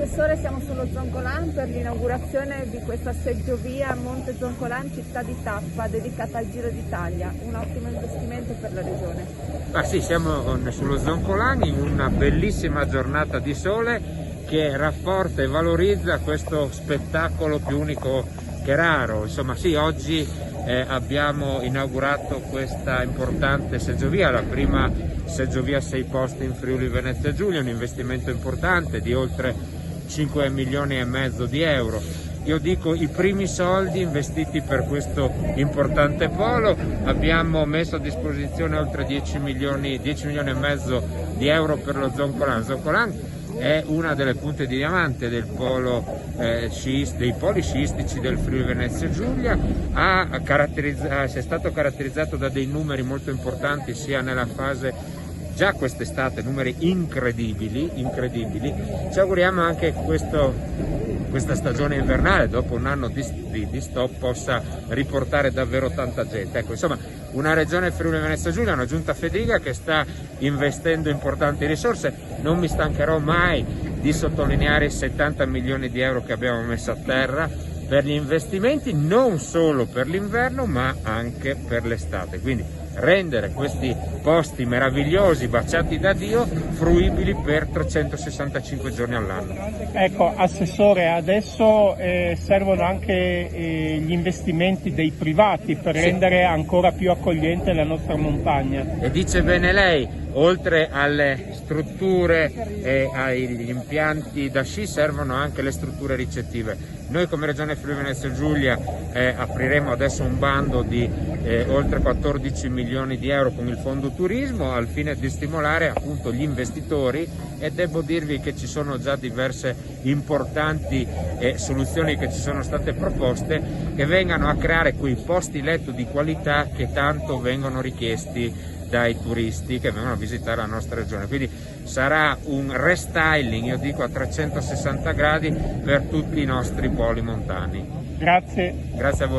Assessore, siamo sullo Zoncolan per l'inaugurazione di questa seggiovia Monte Zoncolan, città di tappa, dedicata al Giro d'Italia. Un ottimo investimento per la regione. Sì, siamo sullo Zoncolan in una bellissima giornata di sole che rafforza e valorizza questo spettacolo più unico che raro. Insomma, sì, oggi abbiamo inaugurato questa importante seggiovia, la prima seggiovia a 6 posti in Friuli Venezia Giulia, un investimento importante di oltre 5,5 milioni di euro. Io dico i primi soldi investiti per questo importante polo. Abbiamo messo a disposizione oltre 10 milioni e mezzo di euro per lo Zoncolan. Zoncolan è una delle punte di diamante del dei poli sciistici del Friuli Venezia Giulia, è stato caratterizzato da dei numeri molto importanti sia nella fase già quest'estate, numeri incredibili. Ci auguriamo anche questa stagione invernale, dopo un anno di stop, possa riportare davvero tanta gente. Ecco, insomma, una regione Friuli Venezia Giulia, una giunta Fedriga che sta investendo importanti risorse. Non mi stancherò mai di sottolineare i 70 milioni di euro che abbiamo messo a terra per gli investimenti, non solo per l'inverno ma anche per l'estate. Quindi rendere questi posti meravigliosi, baciati da Dio, fruibili per 365 giorni all'anno. Ecco, Assessore, adesso servono anche gli investimenti dei privati per rendere ancora più accogliente la nostra montagna. E dice bene lei, oltre alle strutture e agli impianti da sci servono anche le strutture ricettive. Noi come Regione Friuli Venezia Giulia apriremo adesso un bando di oltre 14 milioni di euro con il Fondo Turismo al fine di stimolare appunto gli investitori, e devo dirvi che ci sono già diverse importanti soluzioni che ci sono state proposte, che vengano a creare quei posti letto di qualità che tanto vengono richiesti dai turisti che vengono a visitare la nostra regione. Quindi sarà un restyling, io dico a 360 gradi, per tutti i nostri poli montani. Grazie. Grazie a voi.